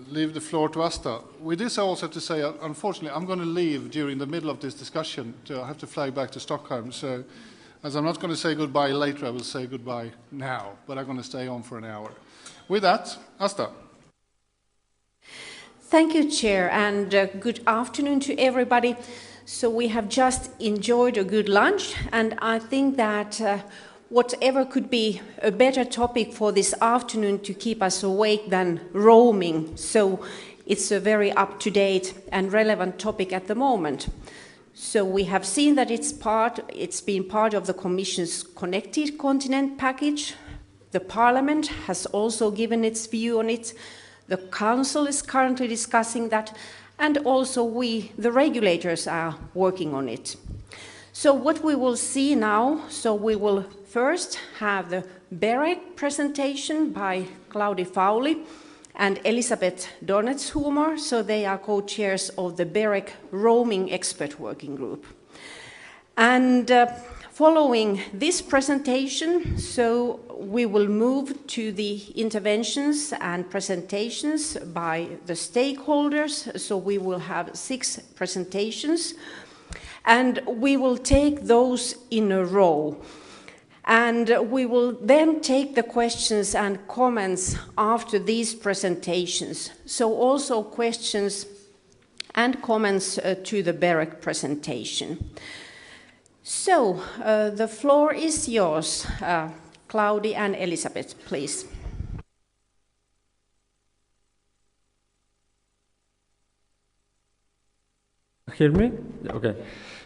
leave the floor to Asta. With this, I also have to say, unfortunately, I'm going to leave during the middle of this discussion. I have to fly back to Stockholm. So, as I'm not going to say goodbye later, I will say goodbye now. But I'm going to stay on for an hour. With that, Asta. Thank you, Chair, and good afternoon to everybody. So we have just enjoyed a good lunch, and I think that whatever could be a better topic for this afternoon to keep us awake than roaming. So it's a very up-to-date and relevant topic at the moment. So we have seen that it's been part of the Commission's Connected Continent package. The Parliament has also given its view on it. The Council is currently discussing that, and also we, the regulators, are working on it. So what we will see now, so we will first have the BEREC presentation by Claudi Fauli and Elisabeth Dornetshumer, so they are co-chairs of the BEREC Roaming Expert Working Group. And following this presentation, so we will move to the interventions and presentations by the stakeholders. So we will have 6 presentations, and we will take those in a row. And we will then take the questions and comments after these presentations. So also questions and comments to the BEREC presentation. So the floor is yours, Claudi and Elisabeth, please. Hear me? Okay.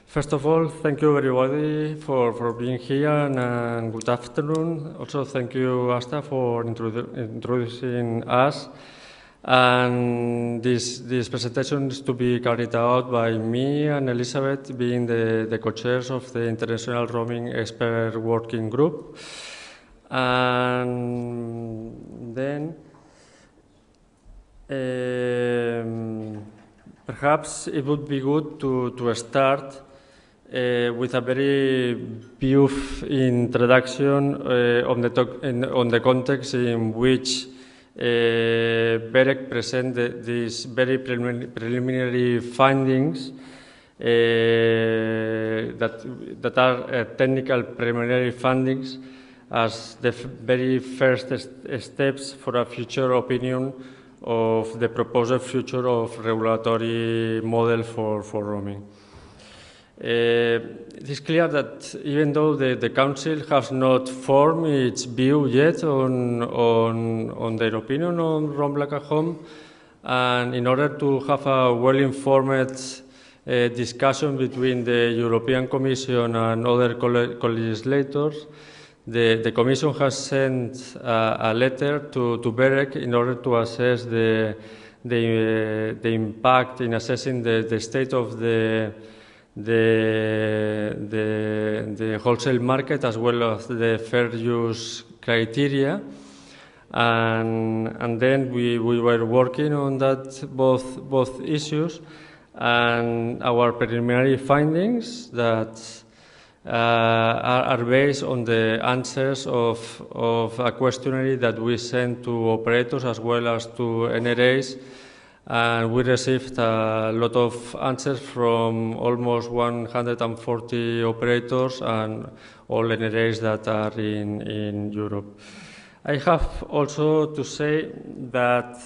First of all, thank you everybody for being here, and good afternoon. Also, thank you, Asta, for introducing us. And this presentation is to be carried out by me and Elisabeth, being the co-chairs of the International Roaming Expert Working Group. And then perhaps it would be good to start with a very brief introduction on the context in which BEREC presented these very preliminary findings that are technical preliminary findings as the very first steps for a future opinion of the proposed future of regulatory model for roaming. It is clear that even though the Council has not formed its view yet on their opinion on Roam Like a Home, and in order to have a well-informed discussion between the European Commission and other co-legislators, the Commission has sent a letter to BEREC in order to assess the impact in assessing the state of the wholesale market as well as the fair use criteria, and then we were working on that both issues, and our preliminary findings that are based on the answers of a questionnaire that we sent to operators as well as to NRAs. And we received a lot of answers from almost 140 operators and all NRAs that are in Europe. I have also to say that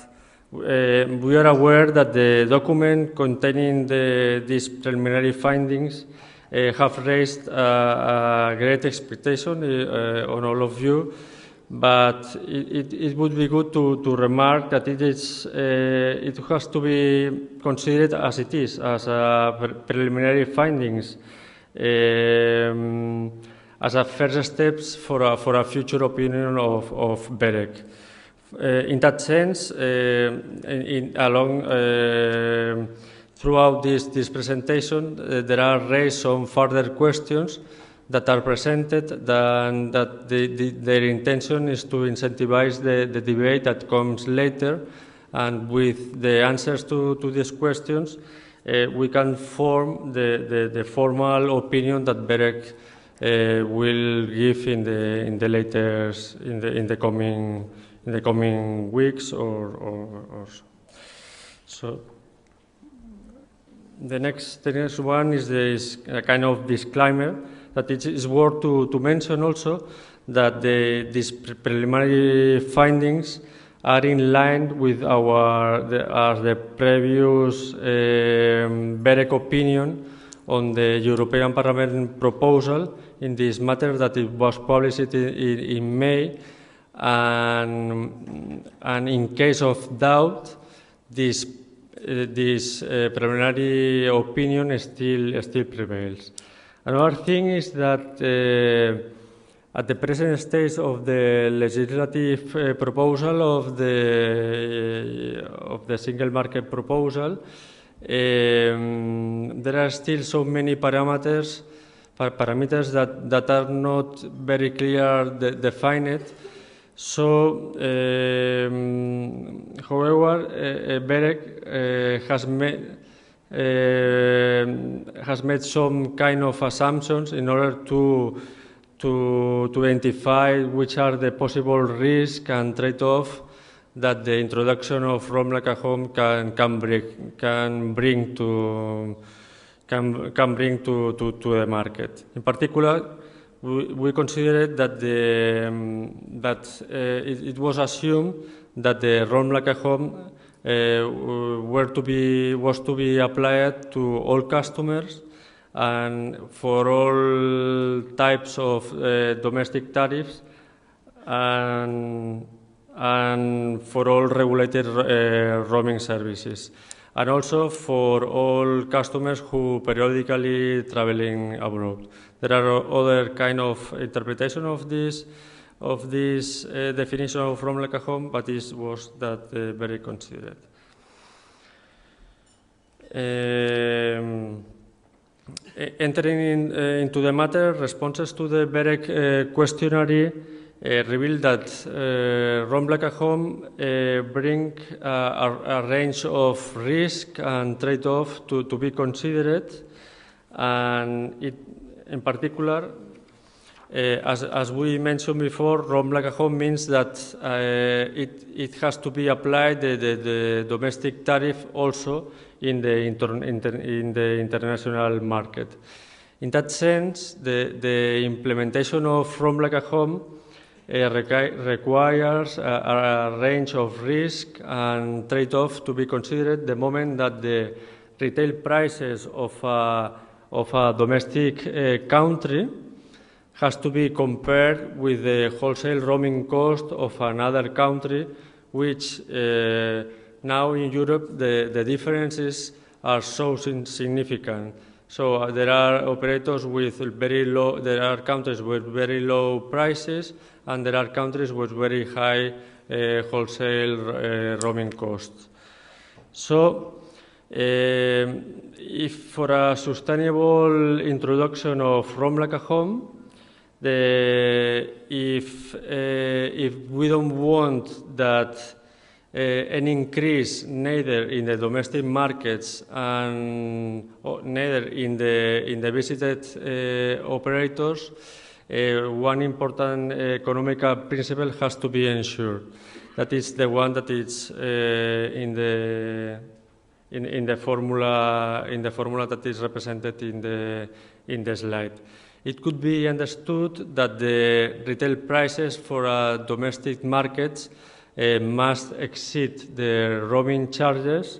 we are aware that the document containing these preliminary findings have raised a great expectation on all of you. But it would be good to remark that it has to be considered as it is, as a preliminary findings, as a first steps for a future opinion of BEREC. In that sense, throughout this presentation, there are raised some further questions that are presented, that their intention is to incentivize the debate that comes later, and with the answers to these questions, we can form the formal opinion that BEREC will give in the coming weeks or so. The next one is a kind of disclaimer that it is worth to mention also that these preliminary findings are in line with the previous BEREC opinion on the European Parliament proposal in this matter that it was published in May, and in case of doubt, this preliminary opinion still prevails. Another thing is that at the present stage of the legislative proposal of the single market proposal, there are still so many parameters that are not very clear defined. So, however, BEREC has made some kind of assumptions in order to identify which are the possible risks and trade-off that the introduction of Roam Like a Home can bring to the market. In particular, we considered that it was assumed that the Roam Like a Home was to be applied to all customers and for all types of domestic tariffs and for all regulated roaming services, and also for all customers who periodically traveling abroad. There are other kind of interpretation of this definition of Roam Like a Home, but this was that very considered. Entering into the matter, responses to the BEREC questionnaire revealed that Roam Like a Home bring a range of risk and trade-off to be considered, and in particular, as we mentioned before, Roam Like a Home means that it has to be applied the domestic tariff also in the international market. In that sense, the implementation of Roam Like a Home requires a range of risk and trade-off to be considered the moment that the retail prices of a domestic country has to be compared with the wholesale roaming cost of another country, which now in Europe the differences are so significant. So there are operators with very low, there are countries with very low prices, and there are countries with very high wholesale roaming costs. So if for a sustainable introduction of Roam Like a Home, if we don't want that an increase neither in the domestic markets and neither in the visited operators, one important economical principle has to be ensured. That is the one that is in the formula that is represented in the slide. It could be understood that the retail prices for domestic markets must exceed the roaming charges,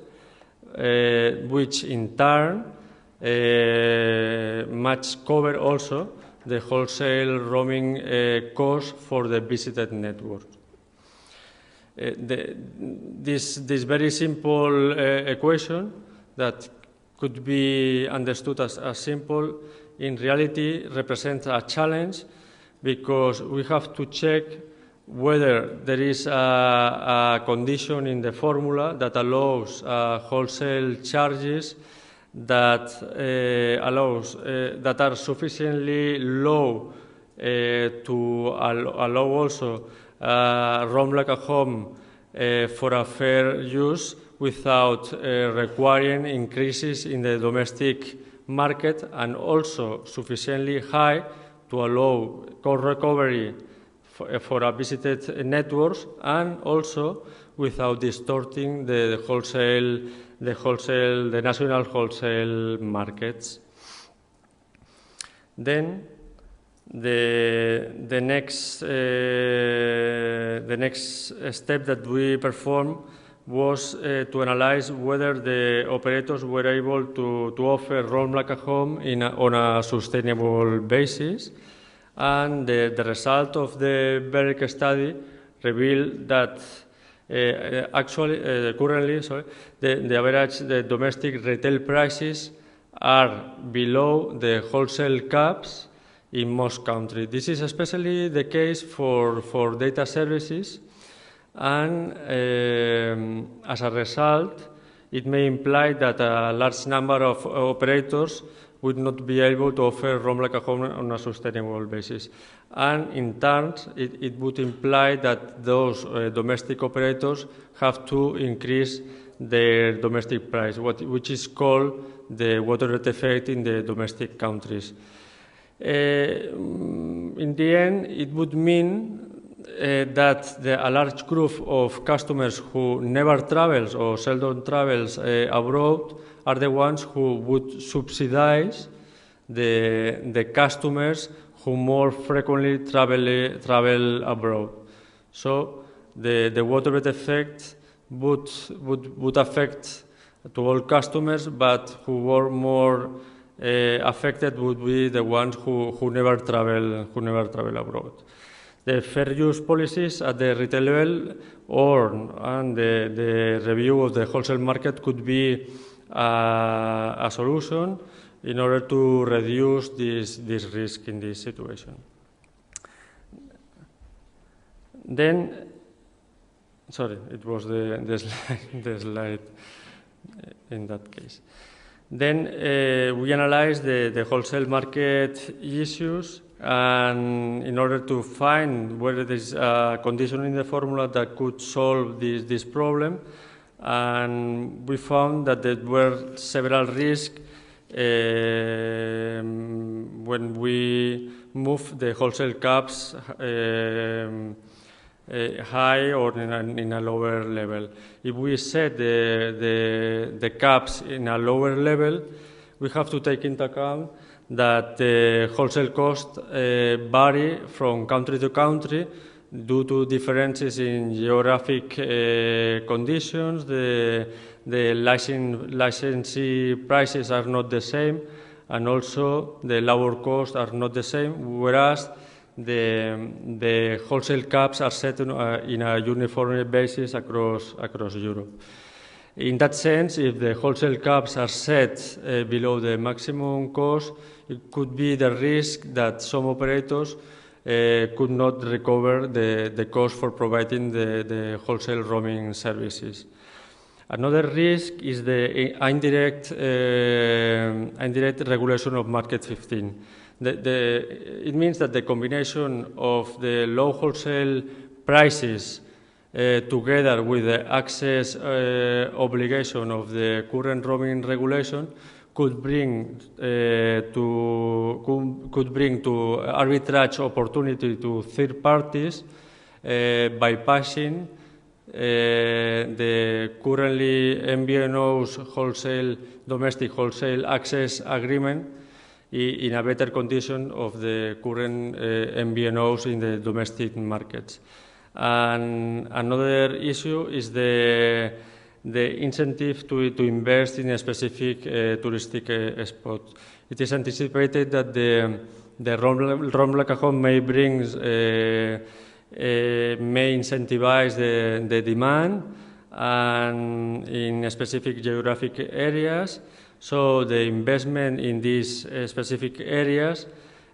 which in turn must cover also the wholesale roaming cost for the visited network. This very simple equation that could be understood as simple, in reality represents a challenge, because we have to check whether there is a condition in the formula that allows wholesale charges that that are sufficiently low to allow also Roam Like a Home for a fair use without requiring increases in the domestic market, and also sufficiently high to allow cost recovery for a visited networks, and also without distorting the national wholesale markets. Then the next step that we performed was to analyze whether the operators were able to offer roam like a home on a sustainable basis. And the result of the BEREC study revealed that currently, the average domestic retail prices are below the wholesale caps in most countries. This is especially the case for data services, and as a result, it may imply that a large number of operators would not be able to offer roam like a home on a sustainable basis. And in turn, it would imply that those domestic operators have to increase their domestic price, which is called the waterbed effect in the domestic countries. In the end, it would mean that a large group of customers who never travels or seldom travels abroad are the ones who would subsidize the customers who more frequently travel abroad. So the waterbed effect would affect to all customers, but who were more affected would be the ones who never travel abroad. The fair use policies at the retail level and the review of the wholesale market could be a solution in order to reduce this risk in this situation. Then, sorry, it was the slide in that case. Then we analyzed the wholesale market issues, and in order to find whether there is a condition in the formula that could solve this problem, and we found that there were several risks when we move the wholesale caps high or in a lower level. If we set the caps in a lower level, we have to take into account that the wholesale costs vary from country to country due to differences in geographic conditions. The licensee prices are not the same, and also the labor costs are not the same, whereas the wholesale caps are set in a uniform basis across Europe. In that sense, if the wholesale caps are set below the maximum cost, it could be the risk that some operators could not recover the cost for providing the wholesale roaming services. Another risk is the indirect regulation of Market 15. It means that the combination of the low wholesale prices together with the access obligation of the current roaming regulation could bring to arbitrage opportunity to third parties bypassing the currently MVNO's domestic wholesale access agreement in a better condition of the current MVNOs in the domestic markets. And another issue is the incentive to invest in a specific touristic spot. It is anticipated that the roam like a home may incentivize the demand and in specific geographic areas. So the investment in these specific areas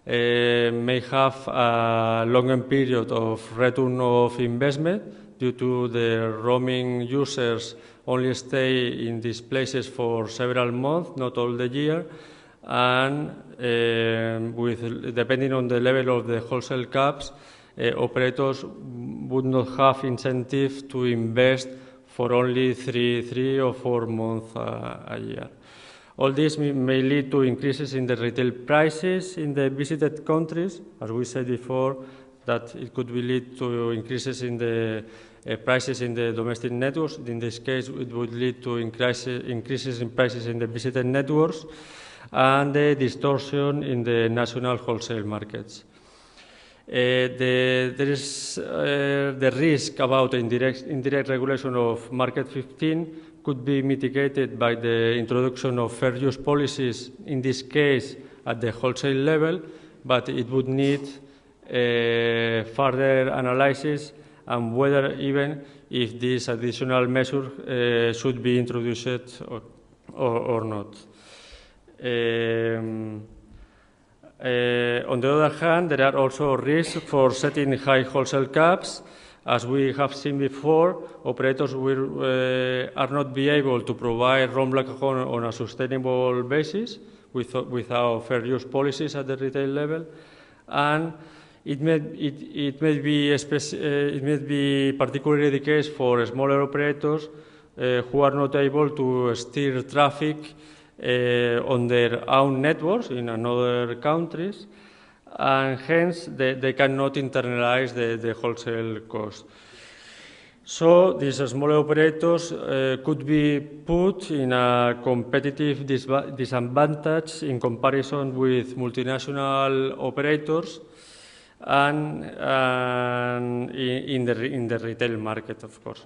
may have a longer period of return of investment due to the roaming users only stay in these places for several months, not all the year, and depending on the level of the wholesale caps, operators would not have incentive to invest for only three or 4 months a year. All this may lead to increases in the retail prices in the visited countries, as we said before, that it could lead to increases in the prices in the domestic networks. In this case, it would lead to increases in prices in the visited networks and the distortion in the national wholesale markets. There is the risk about indirect regulation of Market 15 could be mitigated by the introduction of fair use policies, in this case at the wholesale level, but it would need further analysis and whether even if this additional measure should be introduced or not. On the other hand, there are also risks for setting high wholesale caps. As we have seen before, operators are not be able to provide roam like a home on a sustainable basis without fair use policies at the retail level, and it may be particularly the case for smaller operators who are not able to steer traffic on their own networks in other countries, and hence they cannot internalize the wholesale cost. So these smaller operators could be put in a competitive disadvantage in comparison with multinational operators and in the retail market, of course.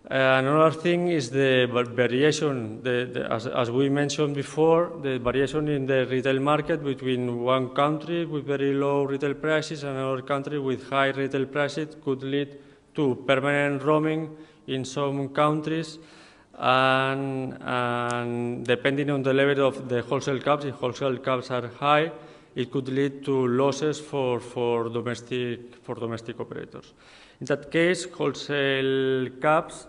Another thing is the variation, as we mentioned before, the variation in the retail market between one country with very low retail prices and another country with high retail prices could lead to permanent roaming in some countries, and depending on the level of the wholesale caps, if wholesale caps are high, it could lead to losses for domestic operators. In that case, wholesale caps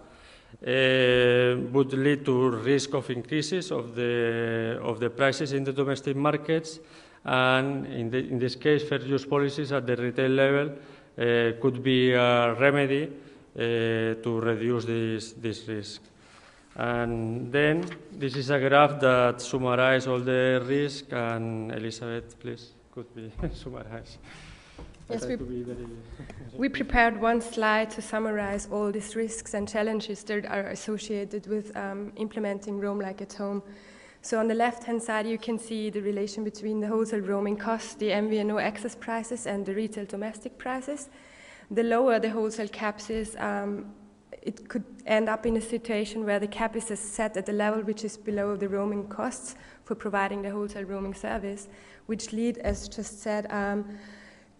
would lead to risk of increases of the prices in the domestic markets, and in this case, fair use policies at the retail level could be a remedy to reduce this risk. And then this is a graph that summarizes all the risk, and Elisabeth, please, could be summarized. Yes, we prepared one slide to summarize all these risks and challenges that are associated with implementing Roam Like at Home. So on the left-hand side, you can see the relation between the wholesale roaming costs, the MVNO access prices, and the retail domestic prices. The lower the wholesale caps is, it could end up in a situation where the cap is set at a level which is below the roaming costs for providing the wholesale roaming service, which lead, as just said,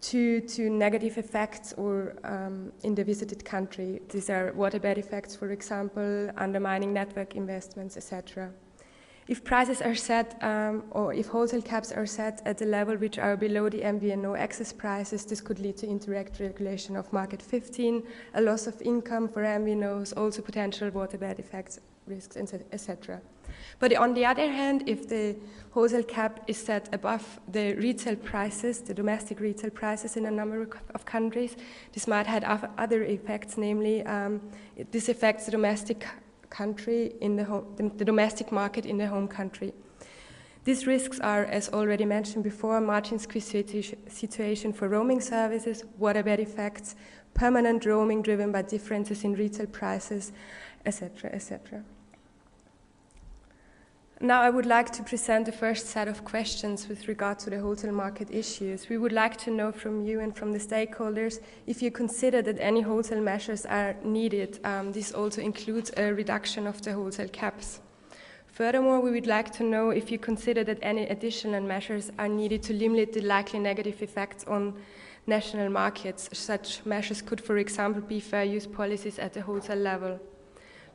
to negative effects or in the visited country. These are waterbed effects, for example, undermining network investments, etc. If prices are set or if wholesale caps are set at a level which are below the MVNO access prices, this could lead to indirect regulation of Market 15, a loss of income for MVNOs, also potential waterbed effects, risks, etc. But on the other hand, if the wholesale cap is set above the retail prices, the domestic retail prices in a number of countries, this might have other effects, namely this affects the domestic country in the domestic market in the home country. These risks are, as already mentioned before, margin squeeze situation for roaming services, waterbed effects, permanent roaming driven by differences in retail prices, etc., etc. Now I would like to present the first set of questions with regard to the wholesale market issues. We would like to know from you and from the stakeholders if you consider that any wholesale measures are needed. This also includes a reduction of the wholesale caps. Furthermore, we would like to know if you consider that any additional measures are needed to limit the likely negative effects on national markets. Such measures could, for example, be fair use policies at the wholesale level.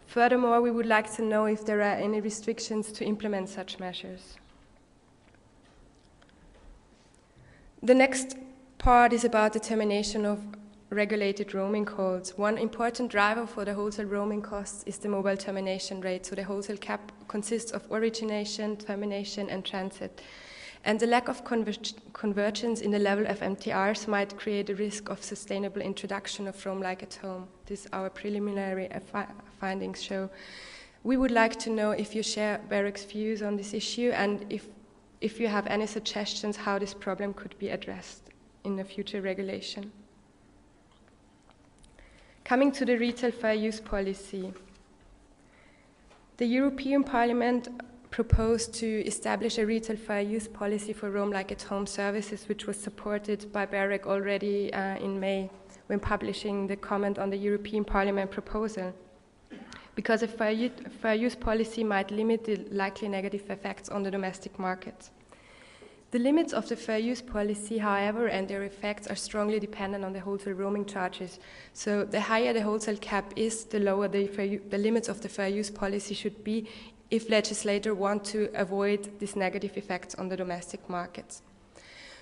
Furthermore, we would like to know if there are any restrictions to implement such measures. The next part is about the termination of regulated roaming calls. One important driver for the wholesale roaming costs is the mobile termination rate. So the wholesale cap consists of origination, termination, and transit. And the lack of convergence in the level of MTRs might create a risk of sustainable introduction of Roam Like at Home. This our preliminary findings show. We would like to know if you share BEREC's views on this issue, and if you have any suggestions how this problem could be addressed in the future regulation. Coming to the retail fair use policy. The European Parliament proposed to establish a retail fair use policy for Roam Like at Home services, which was supported by BEREC already in May when publishing the comment on the European Parliament proposal. Because a fair use policy might limit the likely negative effects on the domestic market. The limits of the fair use policy, however, and their effects are strongly dependent on the wholesale roaming charges. So the higher the wholesale cap is, the lower the limits of the fair use policy should be if legislators want to avoid these negative effects on the domestic markets.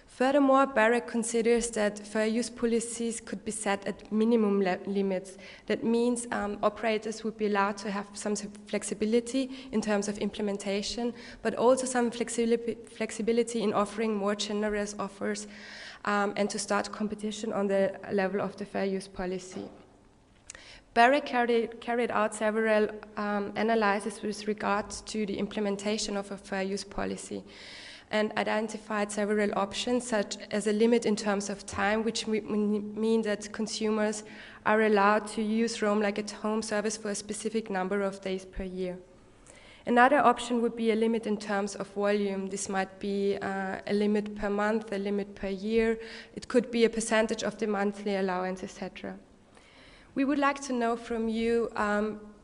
Furthermore, BEREC considers that fair use policies could be set at minimum limits. That means operators would be allowed to have some flexibility in terms of implementation, but also some flexibility in offering more generous offers and to start competition on the level of the fair use policy. BEREC carried out several analyses with regards to the implementation of a fair use policy, and identified several options, such as a limit in terms of time, which mean that consumers are allowed to use Roam Like at Home service for a specific number of days per year. Another option would be a limit in terms of volume. This might be a limit per month, a limit per year. It could be a percentage of the monthly allowance, etc. We would like to know from you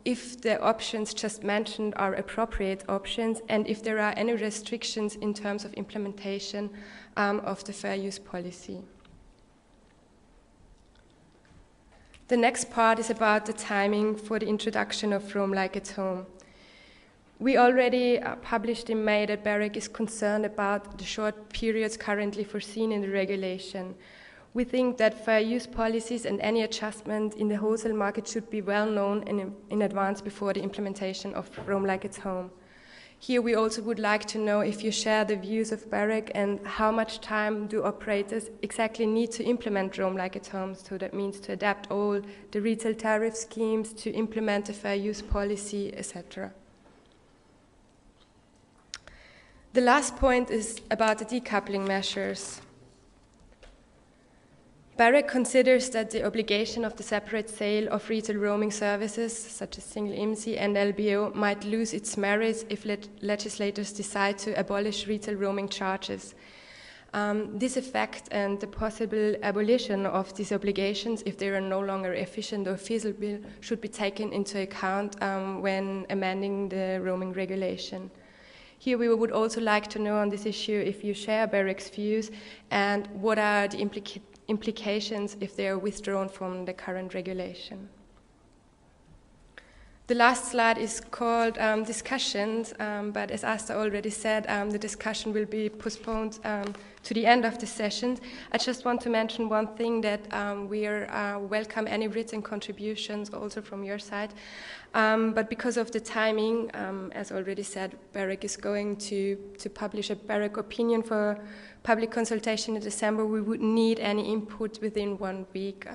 if the options just mentioned are appropriate options, and if there are any restrictions in terms of implementation of the fair use policy. The next part is about the timing for the introduction of Roam Like at Home. We already published in May that BEREC is concerned about the short periods currently foreseen in the regulation. We think that fair use policies and any adjustment in the wholesale market should be well known in advance before the implementation of Roam Like at Home. Here we also would like to know if you share the views of BEREC and how much time do operators exactly need to implement Roam Like at Home. So that means to adapt all the retail tariff schemes, to implement a fair use policy, etc. The last point is about the decoupling measures. BEREC considers that the obligation of the separate sale of retail roaming services, such as single IMSI and LBO, might lose its merits if legislators decide to abolish retail roaming charges. This effect and the possible abolition of these obligations, if they are no longer efficient or feasible, should be taken into account when amending the roaming regulation. Here we would also like to know on this issue if you share BEREC's views and what are the implications if they are withdrawn from the current regulation. The last slide is called discussions, but as Asta already said, the discussion will be postponed to the end of the session. I just want to mention one thing, that we welcome any written contributions also from your side. But because of the timing, as already said, BEREC is going to publish a BEREC opinion for public consultation in December. We would need any input within 1 week.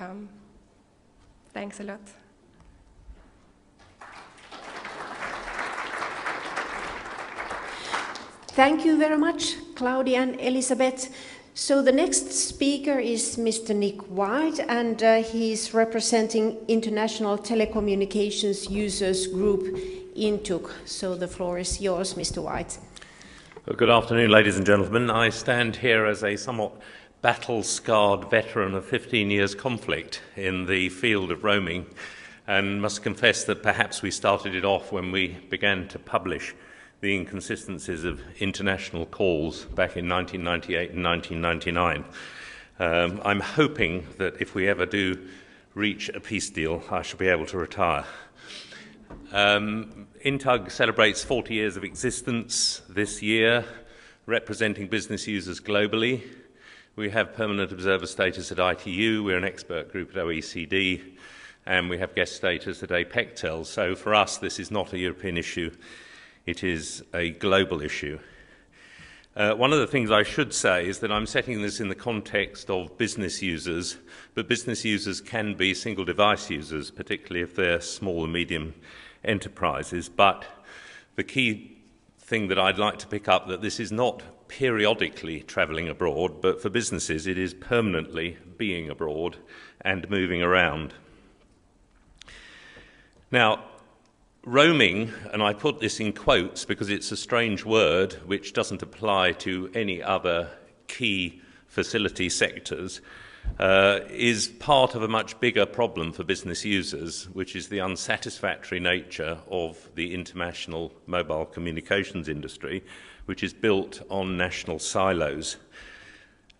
Thanks a lot. Thank you very much, Claudi and Elisabeth. So the next speaker is Mr. Nick White, and he's representing International Telecommunications Users Group, INTUG. So the floor is yours, Mr. White. Well, good afternoon, ladies and gentlemen. I stand here as a somewhat battle-scarred veteran of 15 years conflict in the field of roaming, and must confess that perhaps we started it off when we began to publish the inconsistencies of international calls back in 1998 and 1999. I'm hoping that if we ever do reach a peace deal, I shall be able to retire. INTUG celebrates 40 years of existence this year, representing business users globally. We have permanent observer status at ITU, we're an expert group at OECD, and we have guest status at APECTEL. So for us, this is not a European issue. It is a global issue. One of the things I should say is that I'm setting this in the context of business users, but business users can be single device users, particularly if they're small and medium enterprises. But the key thing that I'd like to pick up, that this is not periodically travelling abroad, but for businesses it is permanently being abroad and moving around. Now, roaming, and I put this in quotes because it's a strange word which doesn't apply to any other key facility sectors, is part of a much bigger problem for business users, which is the unsatisfactory nature of the international mobile communications industry, which is built on national silos.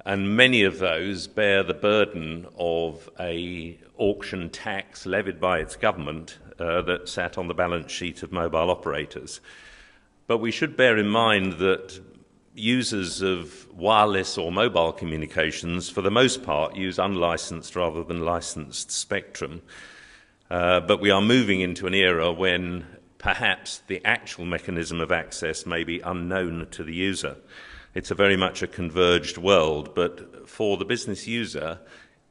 And many of those bear the burden of an auction tax levied by its government that sat on the balance sheet of mobile operators. But we should bear in mind that users of wireless or mobile communications, for the most part, use unlicensed rather than licensed spectrum. But we are moving into an era when perhaps the actual mechanism of access may be unknown to the user. It's a very much a converged world, but for the business user,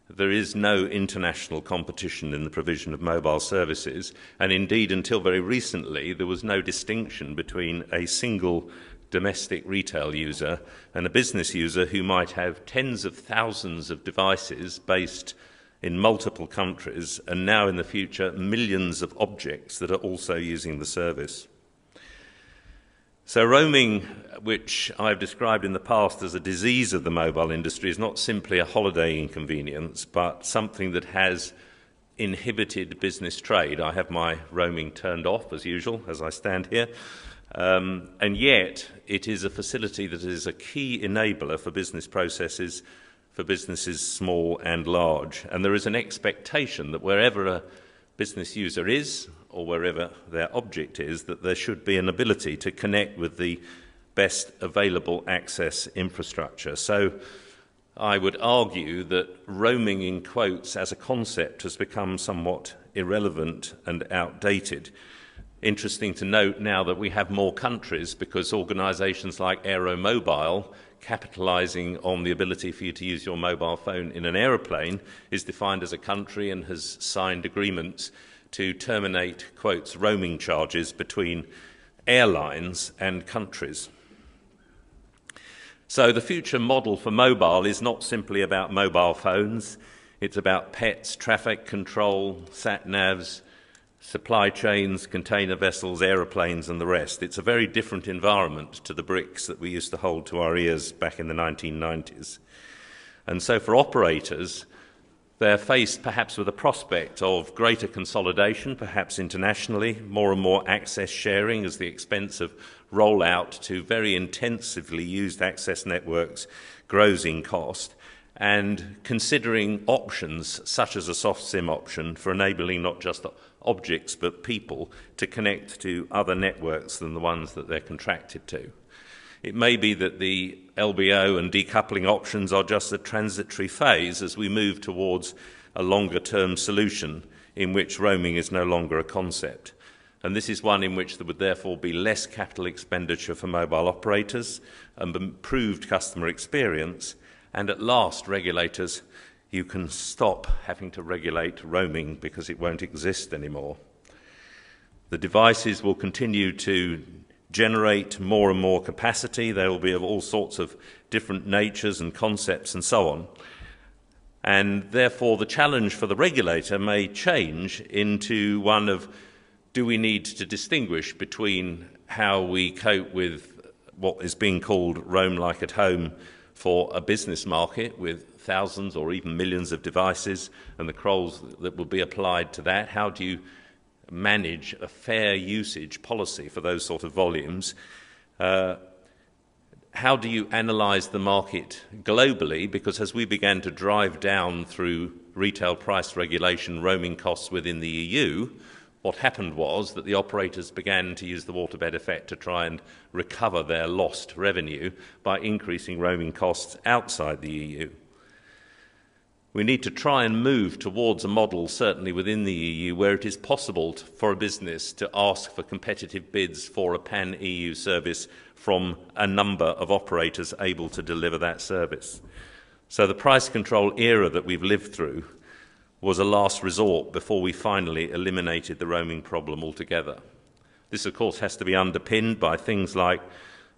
there is no international competition in the provision of mobile services, and indeed until very recently there was no distinction between a single domestic retail user and a business user who might have tens of thousands of devices based in multiple countries, and now in the future millions of objects that are also using the service. So roaming, which I've described in the past as a disease of the mobile industry, is not simply a holiday inconvenience, but something that has inhibited business trade. I have my roaming turned off, as usual, as I stand here. And yet, it is a facility that is a key enabler for business processes, for businesses small and large. And there is an expectation that wherever a business user is, or wherever their object is, that there should be an ability to connect with the best available access infrastructure. So I would argue that roaming in quotes as a concept has become somewhat irrelevant and outdated. Interesting to note now that we have more countries, because organisations like Aeromobile, capitalising on the ability for you to use your mobile phone in an aeroplane, is defined as a country and has signed agreements to terminate, quotes, roaming charges between airlines and countries. So the future model for mobile is not simply about mobile phones, it's about pets, traffic control, sat-navs, supply chains, container vessels, aeroplanes and the rest. It's a very different environment to the bricks that we used to hold to our ears back in the 1990s. And so for operators, they're faced perhaps with a prospect of greater consolidation, perhaps internationally, more and more access sharing as the expense of rollout to very intensively used access networks grows in cost, and considering options such as a soft SIM option for enabling not just objects but people to connect to other networks than the ones that they're contracted to. It may be that the LBO and decoupling options are just a transitory phase as we move towards a longer-term solution in which roaming is no longer a concept. And this is one in which there would therefore be less capital expenditure for mobile operators and improved customer experience. And at last, regulators, you can stop having to regulate roaming because it won't exist anymore. The devices will continue to generate more and more capacity. They will be of all sorts of different natures and concepts and so on. And therefore the challenge for the regulator may change into one of, do we need to distinguish between how we cope with what is being called roam like at home for a business market with thousands or even millions of devices and the controls that will be applied to that? How do you manage a fair usage policy for those sort of volumes? How do you analyse the market globally? Because as we began to drive down through retail price regulation roaming costs within the EU, what happened was that the operators began to use the waterbed effect to try and recover their lost revenue by increasing roaming costs outside the EU. We need to try and move towards a model, certainly within the EU, where it is possible for a business to ask for competitive bids for a pan-EU service from a number of operators able to deliver that service. So the price control era that we've lived through was a last resort before we finally eliminated the roaming problem altogether. This, of course, has to be underpinned by things like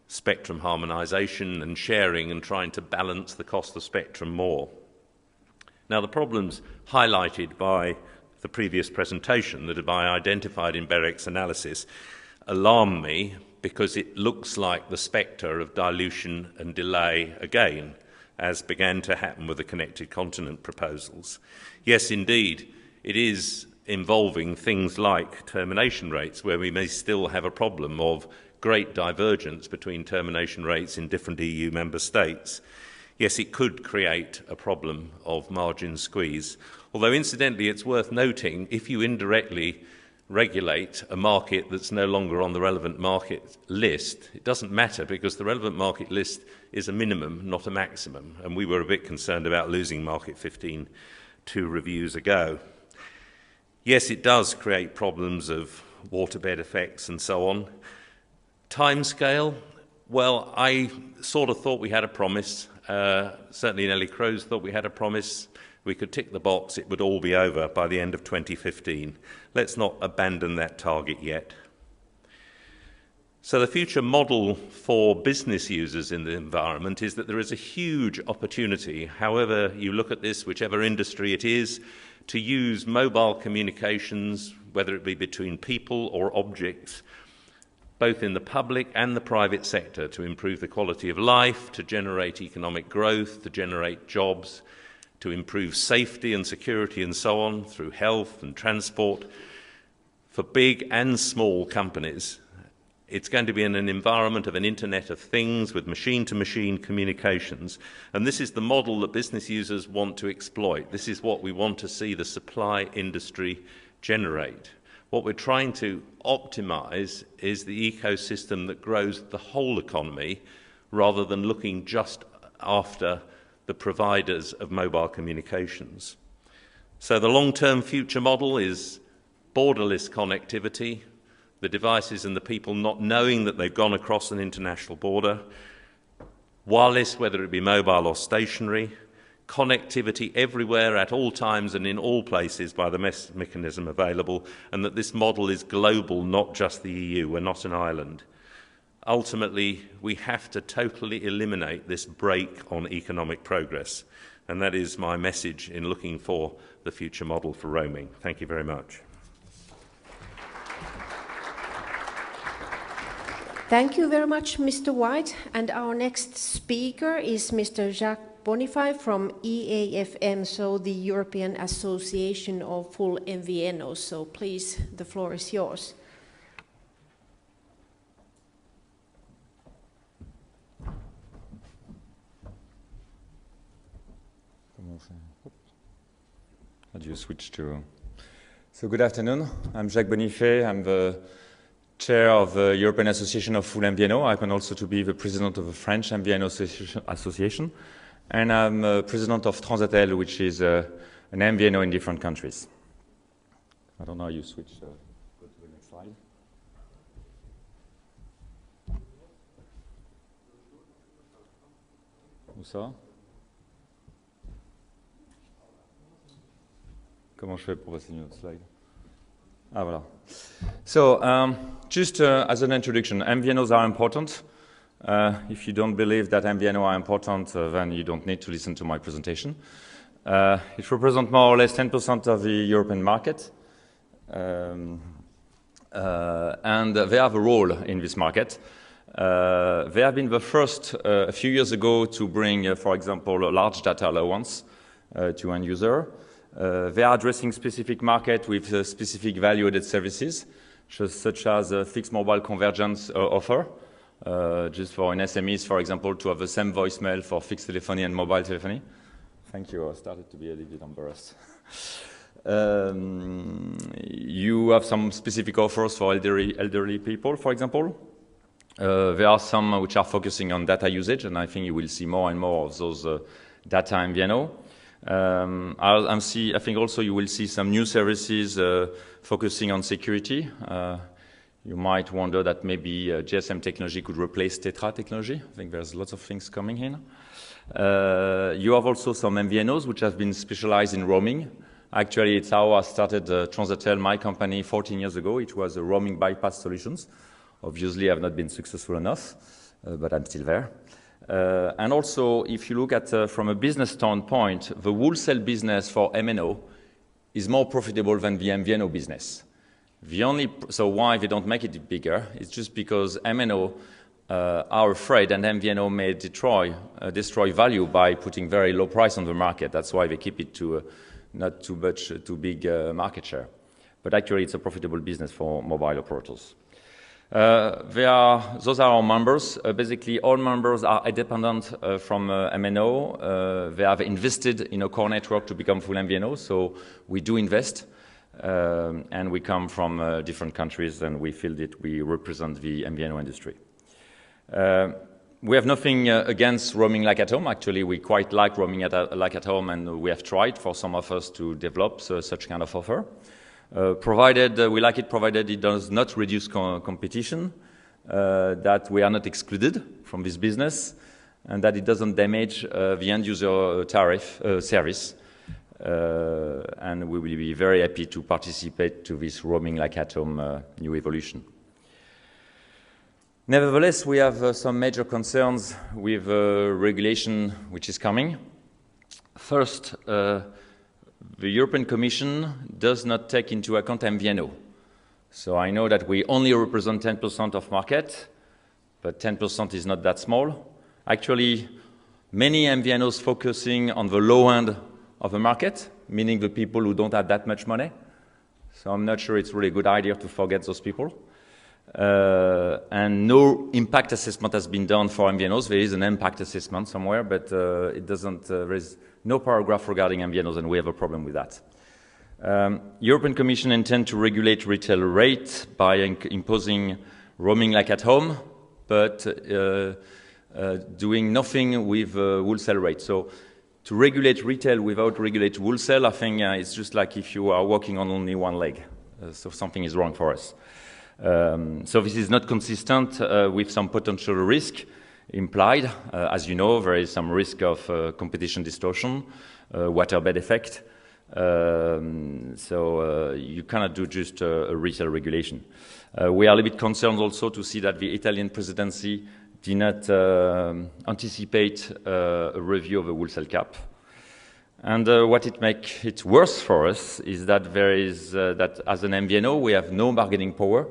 spectrum harmonisation and sharing and trying to balance the cost of spectrum more. Now, the problems highlighted by the previous presentation that I identified in BEREC's analysis alarm me, because it looks like the spectre of dilution and delay again, as began to happen with the Connected Continent proposals. Yes, indeed, it is involving things like termination rates, where we may still have a problem of great divergence between termination rates in different EU member states. Yes, it could create a problem of margin squeeze. Although, incidentally, it's worth noting, if you indirectly regulate a market that's no longer on the relevant market list, it doesn't matter, because the relevant market list is a minimum, not a maximum. And we were a bit concerned about losing Market 15 2 reviews ago. Yes, it does create problems of waterbed effects and so on. Timescale, well, I sort of thought we had a promise. Certainly Nelly Kroes thought we had a promise. We could tick the box, it would all be over by the end of 2015. Let's not abandon that target yet. So the future model for business users in the environment is that there is a huge opportunity, however you look at this, whichever industry it is, to use mobile communications, whether it be between people or objects, both in the public and the private sector, to improve the quality of life, to generate economic growth, to generate jobs, to improve safety and security and so on, through health and transport. For big and small companies, it's going to be in an environment of an Internet of Things with machine-to-machine communications. And this is the model that business users want to exploit. This is what we want to see the supply industry generate. What we're trying to optimize is the ecosystem that grows the whole economy, rather than looking just after the providers of mobile communications. So the long-term future model is borderless connectivity, the devices and the people not knowing that they've gone across an international border, wireless, whether it be mobile or stationary, connectivity everywhere at all times and in all places by the mechanism available, and that this model is global, not just the EU. We're not an island. Ultimately, we have to totally eliminate this brake on economic progress, and that is my message in looking for the future model for roaming. Thank you very much. Thank you very much, Mr. White. And our next speaker is Mr. Jacques Bonifay from EAFM, so the European Association of Full MVNOs. So please, the floor is yours. How do you switch to? So good afternoon. I'm Jacques Bonifay. I'm the chair of the European Association of Full MVNO. I happen also to be the president of the French MVNO Association. And I'm president of Transatel, which is an MVNO in different countries. I don't know how you switch. Go to the next slide. Où ça? Comment je fais pour passer une autre slide? Ah, voilà. So, just as an introduction, MVNOs are important. If you don't believe that MVNO are important, then you don't need to listen to my presentation. It represents more or less 10% of the European market. And they have a role in this market. They have been the first, a few years ago, to bring, for example, a large data allowance to end user. They are addressing specific market with specific value-added services, such as a fixed mobile convergence offer, just for an SMEs, for example, to have the same voicemail for fixed telephony and mobile telephony. Thank you. I started to be a little bit embarrassed. You have some specific offers for elderly people, for example. There are some which are focusing on data usage, and I think you will see more and more of those data MVNO. I think also you will see some new services focusing on security. You might wonder that maybe GSM technology could replace Tetra technology. I think there's lots of things coming in. You have also some MVNOs which have been specialized in roaming. Actually, it's how I started Transatel, my company, 14 years ago. It was a roaming bypass solutions. Obviously, I've not been successful enough, but I'm still there. And also, if you look at from a business standpoint, the wholesale business for MNO is more profitable than the MVNO business. So why they don't make it bigger? It's just because MNO are afraid, and MVNO may destroy value by putting very low price on the market. That's why they keep it to not too big market share. But actually, it's a profitable business for mobile operators. Those are our members. Basically, all members are independent from MNO. They have invested in a core network to become full MVNO, so we do invest. And we come from different countries, and we feel that we represent the MVNO industry. We have nothing against roaming like at home. Actually, we quite like roaming like at home, and we have tried for some of us to develop such kind of offer. Provided we like it, provided it does not reduce competition, that we are not excluded from this business, and that it doesn't damage the end user service. And we will be very happy to participate to this roaming like at home new evolution. Nevertheless, we have some major concerns with regulation which is coming. First, the European Commission does not take into account MVNO. So I know that we only represent 10% of market, but 10% is not that small. Actually, many MVNOs focusing on the low end of the market, meaning the people who don't have that much money. So I'm not sure it's really a good idea to forget those people. And no impact assessment has been done for MVNOs. There is an impact assessment somewhere, but it doesn't, there is no paragraph regarding MVNOs, and we have a problem with that. European Commission intend to regulate retail rate by imposing roaming like at home, but doing nothing with wholesale rate. So to regulate retail without regulate wholesale, I think it's just like if you are walking on only one leg. So something is wrong for us. So this is not consistent with some potential risk implied. As you know, there is some risk of competition distortion, waterbed effect. So you cannot do just a retail regulation. We are a little bit concerned also to see that the Italian presidency did not anticipate a review of the wholesale cap. And what it makes it worse for us is that there is that as an MVNO we have no bargaining power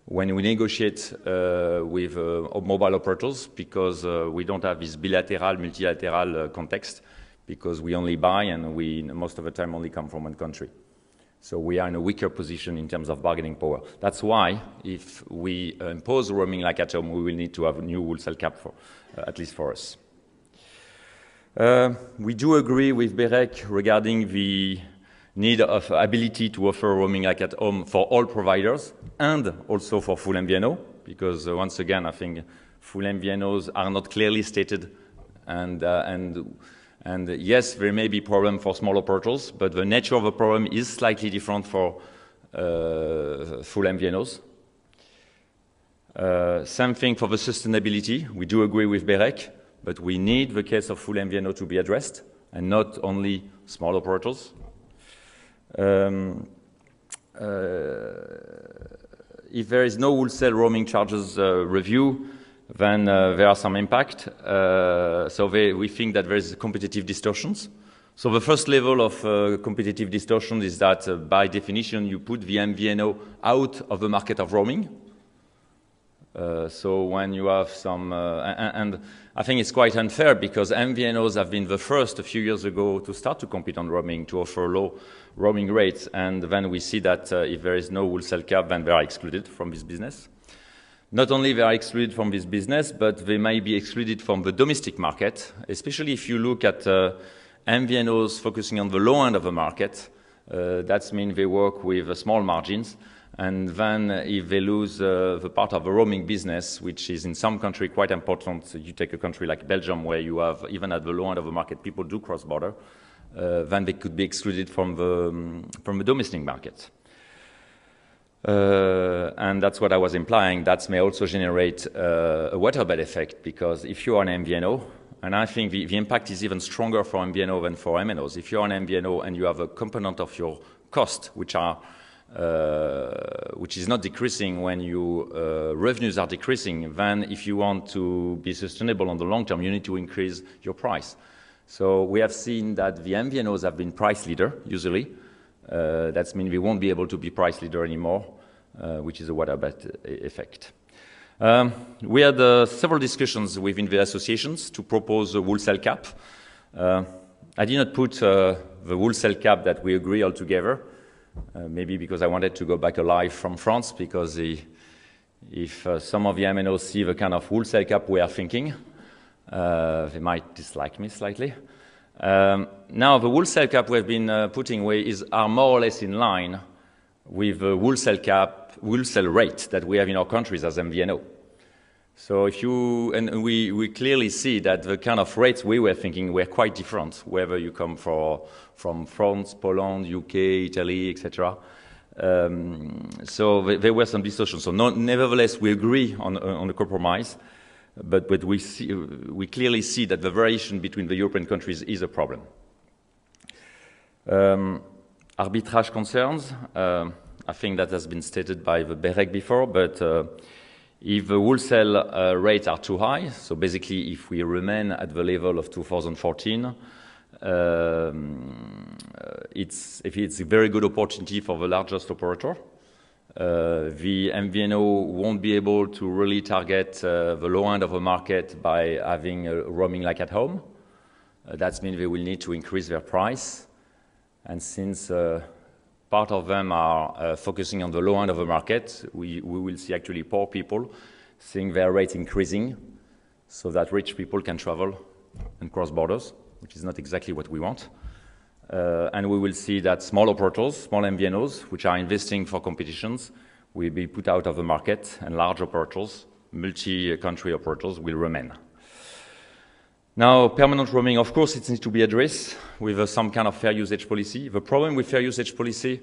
when we negotiate with mobile operators, because we don't have this bilateral, multilateral context, because we only buy and we most of the time only come from one country. So we are in a weaker position in terms of bargaining power. That's why if we impose roaming like at home, we will need to have a new wholesale cap for, at least for us. We do agree with BEREC regarding the need of ability to offer roaming like at home for all providers and also for full MVNO, because once again, I think full MVNOs are not clearly stated, and yes, there may be problem for small operators, but the nature of the problem is slightly different for full MVNOs. Same thing for the sustainability. We do agree with BEREC, but we need the case of full MVNO to be addressed, and not only small operators. If there is no wholesale roaming charges review, then there are some impact. So we think that there is competitive distortions. So the first level of competitive distortion is that by definition you put the MVNO out of the market of roaming. So when you have some, and I think it's quite unfair, because MVNOs have been the first a few years ago to start to compete on roaming, to offer low roaming rates, and then we see that if there is no wholesale cap, then they are excluded from this business. Not only they are excluded from this business, but they may be excluded from the domestic market, especially if you look at MVNOs focusing on the low end of the market. That means they work with small margins. And then if they lose the part of the roaming business, which is in some country quite important, so you take a country like Belgium, where you have, even at the low end of the market, people do cross-border, then they could be excluded from the domestic market. And that's what I was implying. That may also generate a waterbed effect, because if you are an MVNO, and I think the impact is even stronger for MVNO than for MNOs. If you're an MVNO and you have a component of your cost, which is not decreasing when your revenues are decreasing, then if you want to be sustainable on the long term, you need to increase your price. So we have seen that the MVNOs have been price leader, usually, That means we won't be able to be price leader anymore, which is a water bet effect. We had several discussions within the associations to propose a wholesale cap. I did not put the wholesale cap that we agree all together, maybe because I wanted to go back alive from France, because if some of the MNOs see the kind of wholesale cap we are thinking, they might dislike me slightly. Now, the wholesale cap we've been putting away are more or less in line with the wholesale rate that we have in our countries as MVNO. So we clearly see that the kind of rates we were thinking were quite different, whether you come from France, Poland, UK, Italy, etc. So there were some distortions. So nevertheless, we agree on the compromise, but we clearly see that the variation between the European countries is a problem. Arbitrage concerns. I think that has been stated by the BEREC before, but if the wholesale rates are too high, so basically if we remain at the level of 2014, it's a very good opportunity for the largest operator. The MVNO won't be able to really target the low end of the market by having roaming like at home. That means they will need to increase their price. And since part of them are focusing on the low end of the market, we will see actually poor people seeing their rates increasing so that rich people can travel and cross borders, which is not exactly what we want. And we will see that small operators, small MVNOs, which are investing for competitions, will be put out of the market, and large operators, multi-country operators, will remain. Now, permanent roaming, of course, it needs to be addressed with some kind of fair usage policy. The problem with fair usage policy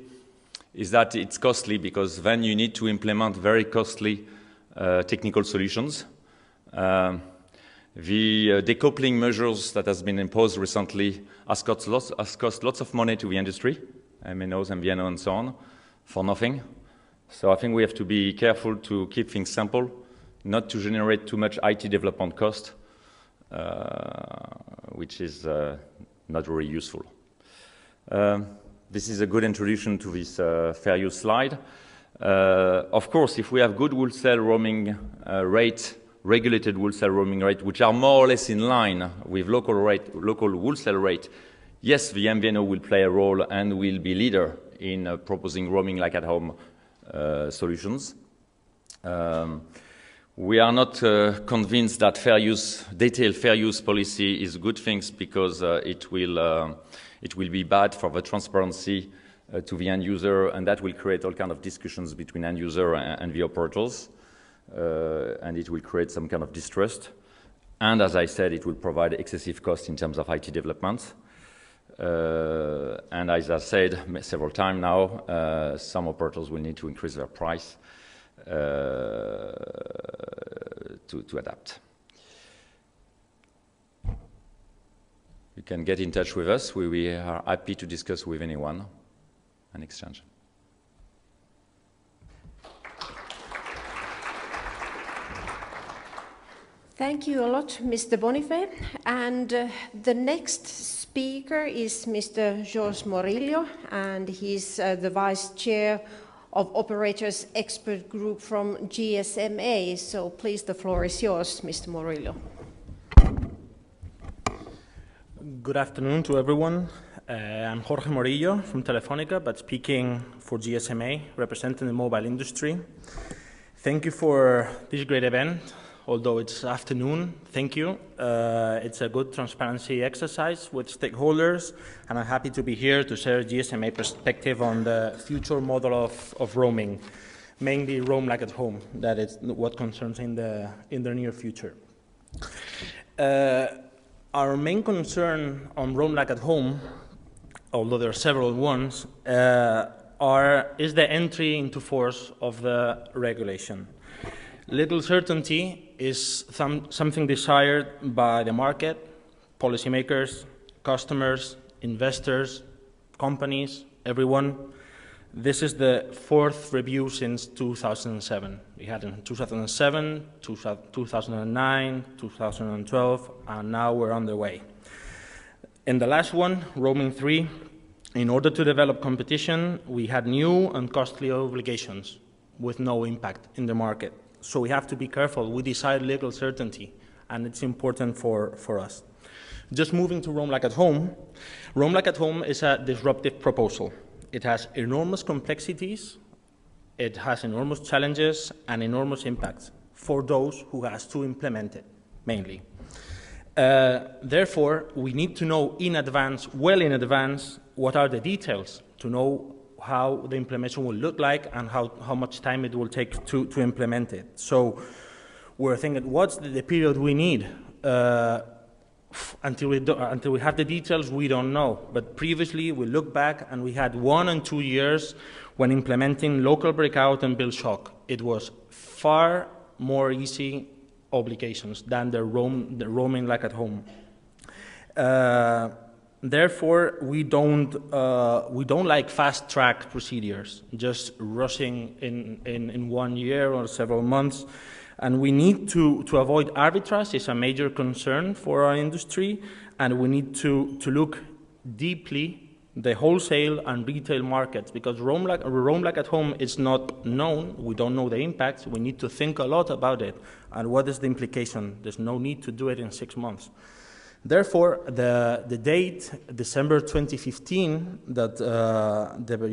is that it's costly, because then you need to implement very costly technical solutions. The decoupling measures that has been imposed recently has cost lots of money to the industry, MNOs, MVNO, and so on, for nothing. So I think we have to be careful to keep things simple, not to generate too much IT development cost, which is not very useful. This is a good introduction to this fair use slide. Of course, if we have good wholesale roaming rate, regulated wholesale roaming rate, which are more or less in line with local wholesale rate, yes, the MVNO will play a role and will be leader in proposing roaming like at home solutions. We are not convinced that detailed fair use policy is good things, because it will be bad for the transparency to the end user, and that will create all kind of discussions between end user and the operators, and it will create some kind of distrust. And as I said, it will provide excessive cost in terms of IT development. And as I said several times now, some operators will need to increase their price to adapt. You can get in touch with us. We are happy to discuss with anyone and exchange. Thank you a lot, Mr. Bonifay. And the next speaker is Mr. Jorge Morillo, and he's the Vice Chair of Operators Expert Group from GSMA. So please, the floor is yours, Mr. Morillo. Good afternoon to everyone. I'm Jorge Morillo from Telefónica, but speaking for GSMA, representing the mobile industry. Thank you for this great event. Although it's afternoon, thank you. It's a good transparency exercise with stakeholders, and I'm happy to be here to share GSMA perspective on the future model of roaming, mainly roam like at home. That is what concerns in the near future. Our main concern on roam like at home, although there are several ones, is the entry into force of the regulation. Little certainty is something desired by the market, policymakers, customers, investors, companies, everyone. This is the fourth review since 2007. We had in 2007, 2009, 2012, and now we're underway. In the last one, Roaming 3, In order to develop competition, we had new and costly obligations with no impact in the market. So we have to be careful. We desire legal certainty, and it's important for us. Just moving to Roam Like at Home. Roam Like at Home is a disruptive proposal. It has enormous complexities, it has enormous challenges and enormous impacts for those who has to implement it, mainly. Therefore, we need to know in advance, well in advance, what are the details to know how the implementation will look like and how much time it will take to implement it. So we're thinking, what's the period we need? Until we have the details, we don't know. But previously, we look back and we had 1 and 2 years when implementing local breakout and bill shock. It was far more easy obligations than the roaming like at home. Therefore, we don't like fast-track procedures, just rushing in 1 year or several months. And we need to avoid arbitrage. It's a major concern for our industry, and we need to look deeply the wholesale and retail markets, because Roam Like at Home is not known. We don't know the impacts. We need to think a lot about it and what is the implication. There's no need to do it in 6 months. Therefore, the date, December 2015, that the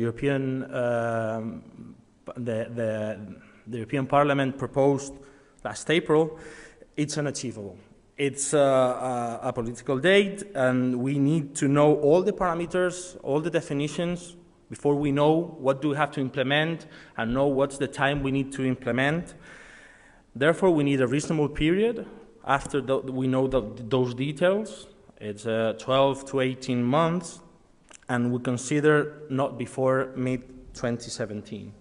European Parliament proposed last April, it's unachievable. It's a political date, and we need to know all the parameters, all the definitions, before we know what do we have to implement and know what's the time we need to implement. Therefore, we need a reasonable period after we know those details. It's 12 to 18 months, and we consider not before mid-2017.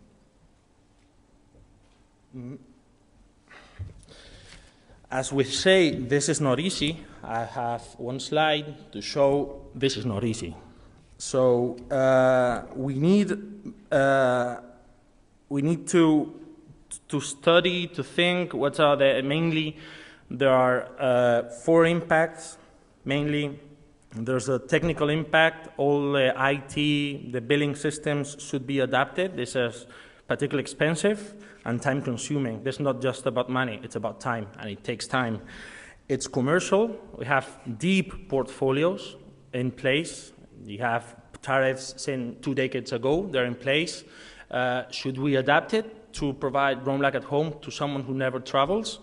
As we say, this is not easy. I have one slide to show this is not easy. So we need to study, to think what are the mainly. There are 4 impacts. Mainly, there's a technical impact. All the IT, the billing systems should be adapted. This is particularly expensive and time-consuming. This is not just about money, it's about time, and it takes time. It's commercial. We have deep portfolios in place. You have tariffs since 2 decades ago, they're in place. Should we adapt it to provide Roam Like at Home to someone who never travels?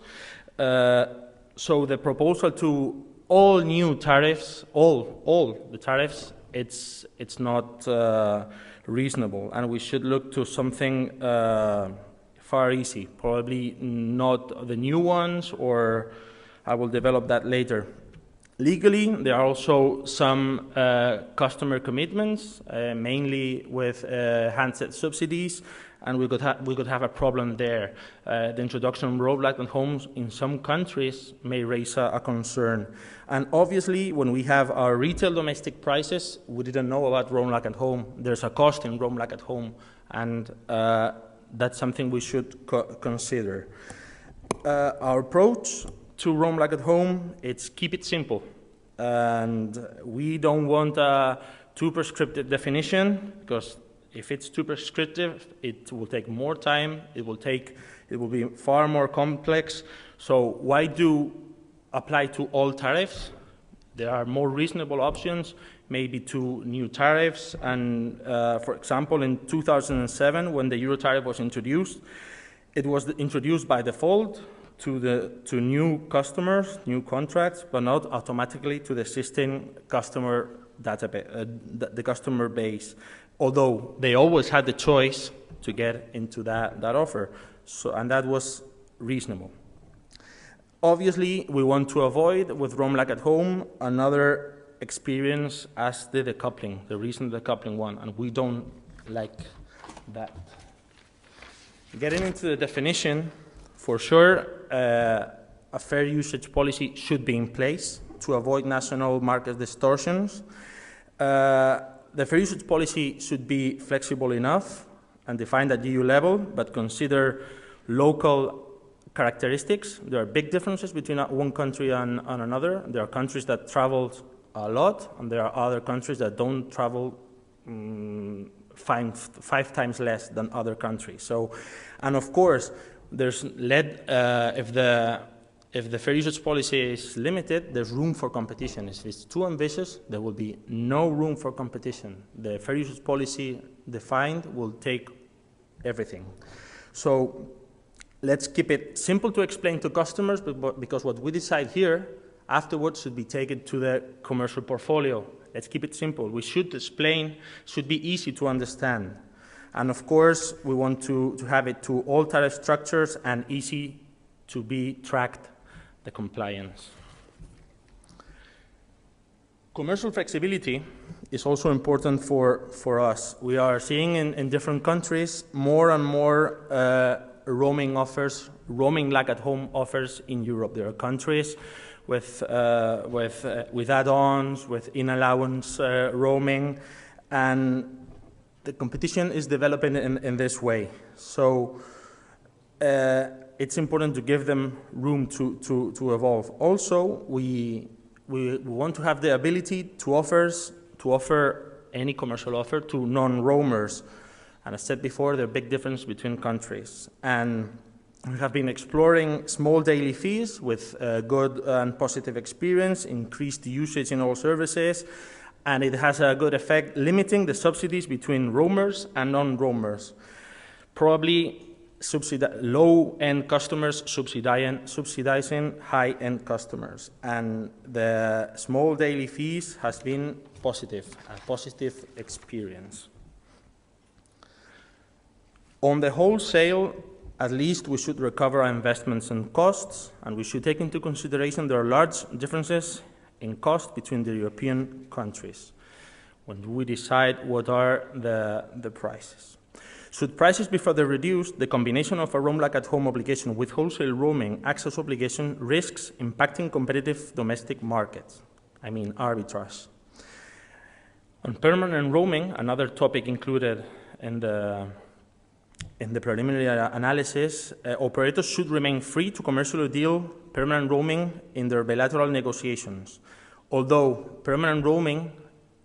So the proposal to all new tariffs, all the tariffs, it's not reasonable, and we should look to something far easy, probably not the new ones, or I will develop that later. Legally, there are also some customer commitments, mainly with handset subsidies, and we could have a problem there. The introduction of Roam Like at Home in some countries may raise a concern. And obviously, when we have our retail domestic prices, we didn't know about Roam Like at Home. There's a cost in Roam Like at Home, and that's something we should consider. Our approach to Roam Like at Home, it's keep it simple. And we don't want a too prescriptive definition, because if it's too prescriptive, it will take more time, it will be far more complex. So why do apply to all tariffs? There are more reasonable options, maybe to new tariffs. And for example, in 2007, when the Euro tariff was introduced, it was introduced by default to new customers, new contracts, but not automatically to the existing customer database, the customer base. Although they always had the choice to get into that offer, and that was reasonable. Obviously, we want to avoid, with Roam Like at Home, another experience as the decoupling, the recent decoupling one, and we don't like that. Getting into the definition, for sure, a fair usage policy should be in place to avoid national market distortions. The fair usage policy should be flexible enough and defined at EU level, but consider local characteristics. There are big differences between one country and another. There are countries that travel a lot, and there are other countries that don't travel five times less than other countries. So, and of course, there's if the fair usage policy is limited, there's room for competition. If it's too ambitious, there will be no room for competition. The fair usage policy defined will take everything. So let's keep it simple to explain to customers, because what we decide here afterwards should be taken to the commercial portfolio. Let's keep it simple. We should explain, should be easy to understand. And of course, we want to have it to all tariff structures and easy to be tracked, the compliance. Commercial flexibility is also important for us. We are seeing in different countries more and more roaming offers, roaming like at home offers in Europe. There are countries with add-ons, with in-allowance roaming, and the competition is developing in this way. So it's important to give them room to evolve. Also, we want to have the ability to offer any commercial offer to non-roamers. And as I said before, there are big differences between countries. And we have been exploring small daily fees with good and positive experience, increased usage in all services, and it has a good effect limiting the subsidies between roamers and non-roamers. Probably low-end customers subsidizing high-end customers. And the small daily fees has been positive, a positive experience. On the wholesale, at least we should recover our investments and costs, and we should take into consideration there are large differences in cost between the European countries when we decide what are the prices. Should prices be further reduced, the combination of a roam like at home obligation with wholesale roaming access obligation risks impacting competitive domestic markets, I mean arbitrage. On permanent roaming, another topic included in the preliminary analysis, operators should remain free to commercially deal permanent roaming in their bilateral negotiations, although permanent roaming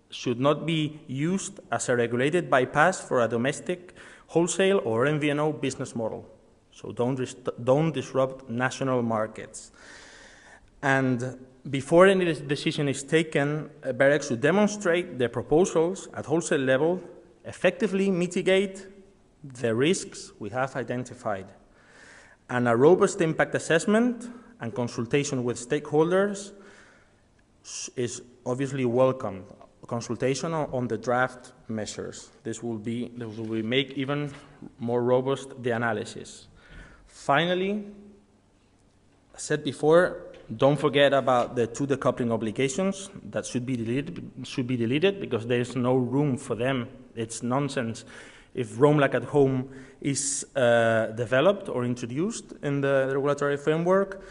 should not be used as a regulated bypass for a domestic wholesale or MVNO business model. So don't disrupt national markets. And before any decision is taken, BEREC should demonstrate the proposals at wholesale level effectively mitigate the risks we have identified. And a robust impact assessment and consultation with stakeholders is obviously welcome. Consultation on the draft measures. This will make even more robust the analysis. Finally, as said before, don't forget about the two decoupling obligations that should be deleted because there is no room for them. It's nonsense if roam like at home is developed or introduced in the regulatory framework.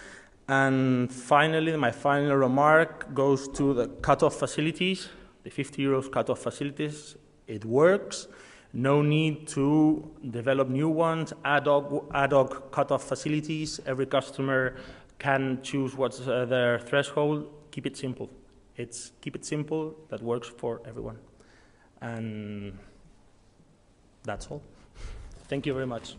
And finally, my final remark goes to the cut-off facilities, the 50 euros cut-off facilities. It works. No need to develop new ones, ad hoc cut-off facilities. Every customer can choose what's their threshold. Keep it simple. Keep it simple. That works for everyone. And that's all. Thank you very much.